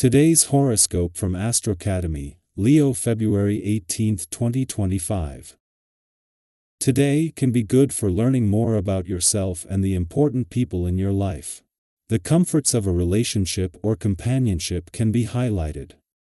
Today's horoscope from AstroCademy, Leo February 18, 2025. Today can be good for learning more about yourself and the important people in your life. The comforts of a relationship or companionship can be highlighted.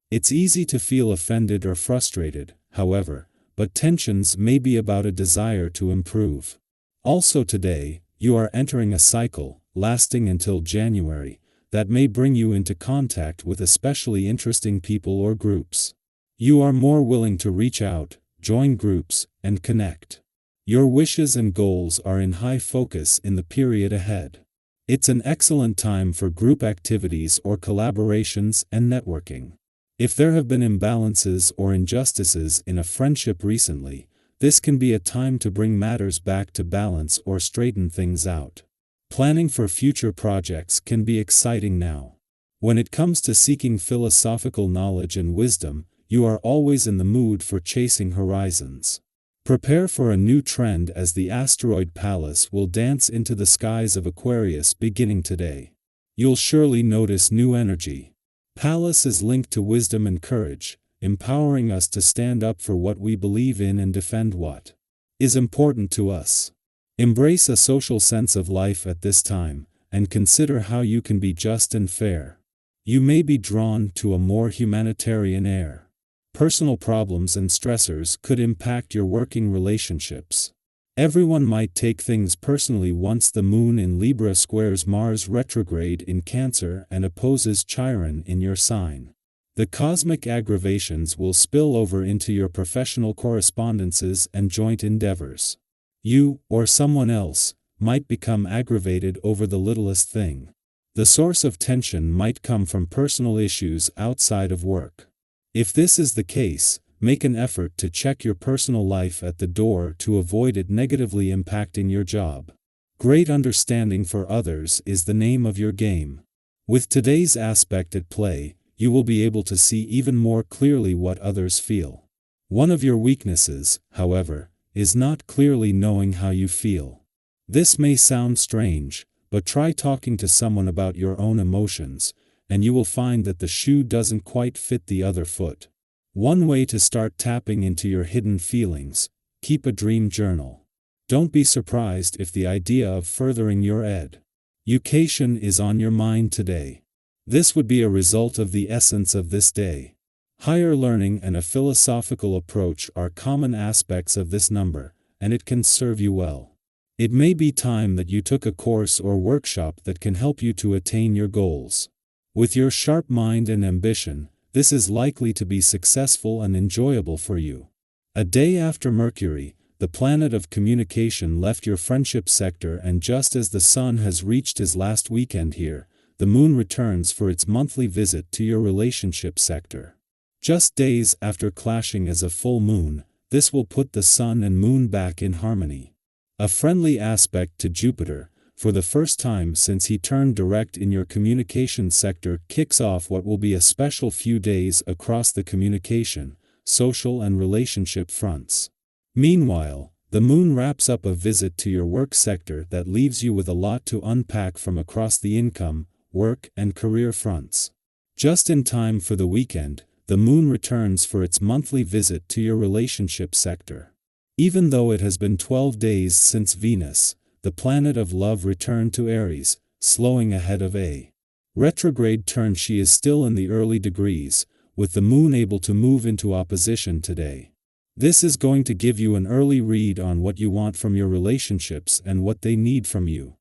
It's easy to feel offended or frustrated, however, but tensions may be about a desire to improve. Also today, you are entering a cycle, lasting until January, that may bring you into contact with especially interesting people or groups. You are more willing to reach out, join groups, and connect. Your wishes and goals are in high focus in the period ahead. It's an excellent time for group activities or collaborations and networking. If there have been imbalances or injustices in a friendship recently, this can be a time to bring matters back to balance or straighten things out. Planning for future projects can be exciting now. When it comes to seeking philosophical knowledge and wisdom, you are always in the mood for chasing horizons. Prepare for a new trend as the asteroid Pallas will dance into the skies of Aquarius beginning today. You'll surely notice new energy. Pallas is linked to wisdom and courage, empowering us to stand up for what we believe in and defend what is important to us. Embrace a social sense of life at this time, and consider how you can be just and fair. You may be drawn to a more humanitarian air. Personal problems and stressors could impact your working relationships. Everyone might take things personally once the Moon in Libra squares Mars retrograde in Cancer and opposes Chiron in your sign. The cosmic aggravations will spill over into your professional correspondences and joint endeavors. You, or someone else, might become aggravated over the littlest thing. The source of tension might come from personal issues outside of work. If this is the case, make an effort to check your personal life at the door to avoid it negatively impacting your job. Great understanding for others is the name of your game. With today's aspect at play, you will be able to see even more clearly what others feel. One of your weaknesses, however, is not clearly knowing how you feel. This may sound strange, but try talking to someone about your own emotions, and you will find that the shoe doesn't quite fit the other foot. One way to start tapping into your hidden feelings: keep a dream journal. Don't be surprised if the idea of furthering your education is on your mind today. This would be a result of the essence of this day. Higher learning and a philosophical approach are common aspects of this number, and it can serve you well. It may be time that you took a course or workshop that can help you to attain your goals. With your sharp mind and ambition, this is likely to be successful and enjoyable for you. A day after Mercury, the planet of communication, left your friendship sector, and just as the Sun has reached his last weekend here, the Moon returns for its monthly visit to your relationship sector. Just days after clashing as a full moon, this will put the Sun and Moon back in harmony. A friendly aspect to Jupiter, for the first time since he turned direct in your communication sector, kicks off what will be a special few days across the communication, social and relationship fronts. Meanwhile, the Moon wraps up a visit to your work sector that leaves you with a lot to unpack from across the income, work and career fronts. Just in time for the weekend, the Moon returns for its monthly visit to your relationship sector. Even though it has been 12 days since Venus, the planet of love, returned to Aries, slowing ahead of a retrograde turn, she is still in the early degrees, with the Moon able to move into opposition today. This is going to give you an early read on what you want from your relationships and what they need from you.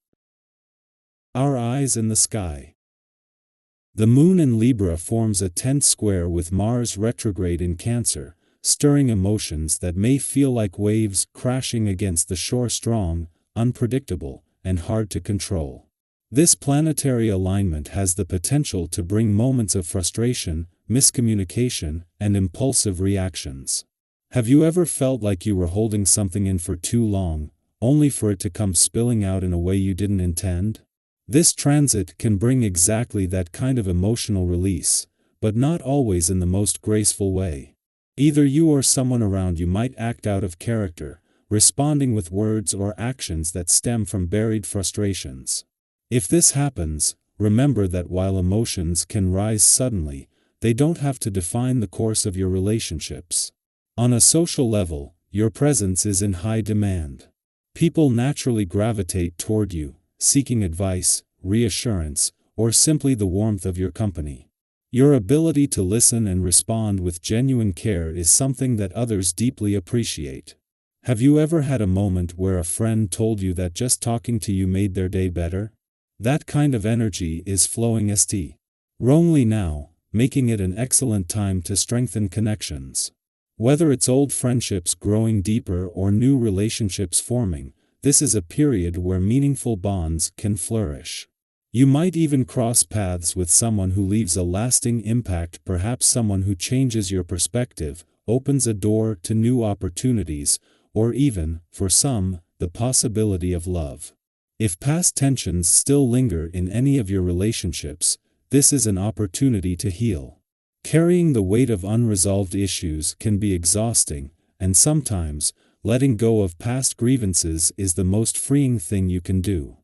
Our eyes in the sky. The Moon in Libra forms a tense square with Mars retrograde in Cancer, stirring emotions that may feel like waves crashing against the shore, strong, unpredictable, and hard to control. This planetary alignment has the potential to bring moments of frustration, miscommunication, and impulsive reactions. Have you ever felt like you were holding something in for too long, only for it to come spilling out in a way you didn't intend? This transit can bring exactly that kind of emotional release, but not always in the most graceful way. Either you or someone around you might act out of character, responding with words or actions that stem from buried frustrations. If this happens, remember that while emotions can rise suddenly, they don't have to define the course of your relationships. On a social level, your presence is in high demand. People naturally gravitate toward you, seeking advice, reassurance, or simply the warmth of your company. Your ability to listen and respond with genuine care is something that others deeply appreciate. Have you ever had a moment where a friend told you that just talking to you made their day better? That kind of energy is flowing strongly now, making it an excellent time to strengthen connections. Whether it's old friendships growing deeper or new relationships forming, this is a period where meaningful bonds can flourish. You might even cross paths with someone who leaves a lasting impact, perhaps someone who changes your perspective, opens a door to new opportunities, or even, for some, the possibility of love. If past tensions still linger in any of your relationships, this is an opportunity to heal. Carrying the weight of unresolved issues can be exhausting, and sometimes, letting go of past grievances is the most freeing thing you can do.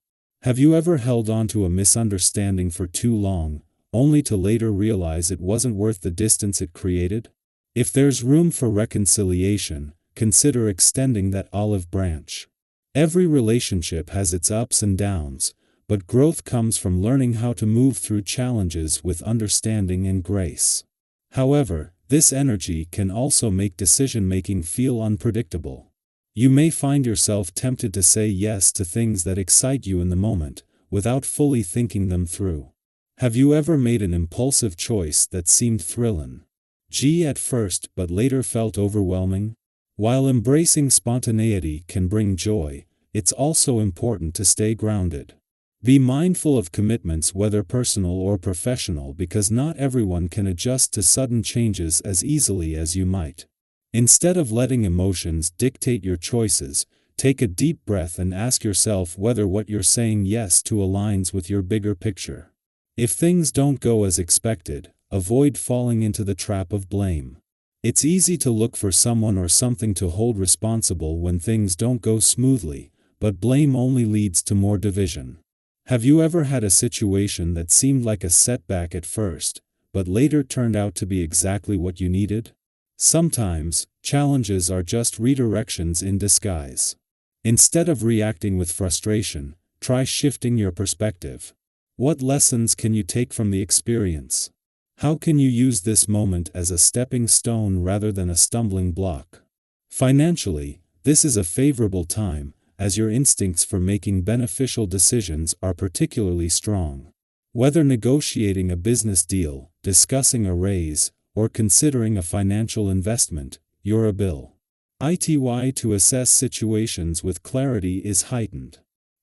Have you ever held on to a misunderstanding for too long, only to later realize it wasn't worth the distance it created? If there's room for reconciliation, consider extending that olive branch. Every relationship has its ups and downs, but growth comes from learning how to move through challenges with understanding and grace. However, this energy can also make decision-making feel unpredictable. You may find yourself tempted to say yes to things that excite you in the moment, without fully thinking them through. Have you ever made an impulsive choice that seemed thrilling at first but later felt overwhelming? While embracing spontaneity can bring joy, it's also important to stay grounded. Be mindful of commitments, whether personal or professional, because not everyone can adjust to sudden changes as easily as you might. Instead of letting emotions dictate your choices, take a deep breath and ask yourself whether what you're saying yes to aligns with your bigger picture. If things don't go as expected, avoid falling into the trap of blame. It's easy to look for someone or something to hold responsible when things don't go smoothly, but blame only leads to more division. Have you ever had a situation that seemed like a setback at first, but later turned out to be exactly what you needed? Sometimes, challenges are just redirections in disguise. Instead of reacting with frustration, try shifting your perspective. What lessons can you take from the experience? How can you use this moment as a stepping stone rather than a stumbling block? Financially, this is a favorable time, as your instincts for making beneficial decisions are particularly strong. Whether negotiating a business deal, discussing a raise, or considering a financial investment, your ability to assess situations with clarity is heightened.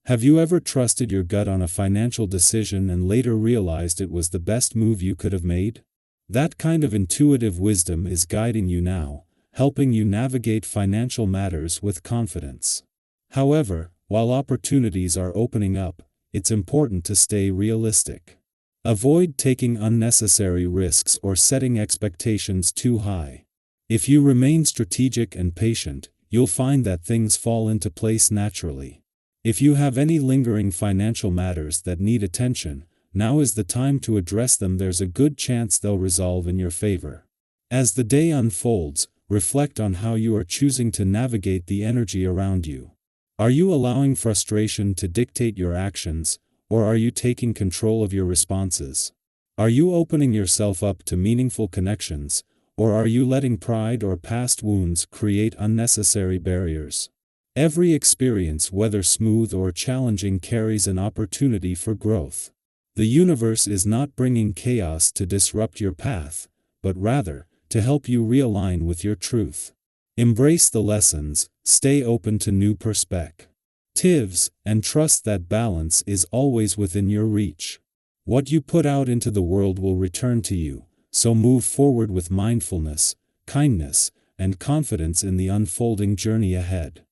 Have you ever trusted your gut on a financial decision and later realized it was the best move you could have made? That kind of intuitive wisdom is guiding you now, helping you navigate financial matters with confidence. However, while opportunities are opening up, it's important to stay realistic. Avoid taking unnecessary risks or setting expectations too high. If you remain strategic and patient, you'll find that things fall into place naturally. If you have any lingering financial matters that need attention, now is the time to address them. There's a good chance they'll resolve in your favor. As the day unfolds, reflect on how you are choosing to navigate the energy around you. Are you allowing frustration to dictate your actions, or are you taking control of your responses? Are you opening yourself up to meaningful connections, or are you letting pride or past wounds create unnecessary barriers? Every experience, whether smooth or challenging, carries an opportunity for growth. The universe is not bringing chaos to disrupt your path, but rather, to help you realign with your truth. Embrace the lessons, stay open to new perspectives, and trust that balance is always within your reach. What you put out into the world will return to you, so move forward with mindfulness, kindness, and confidence in the unfolding journey ahead.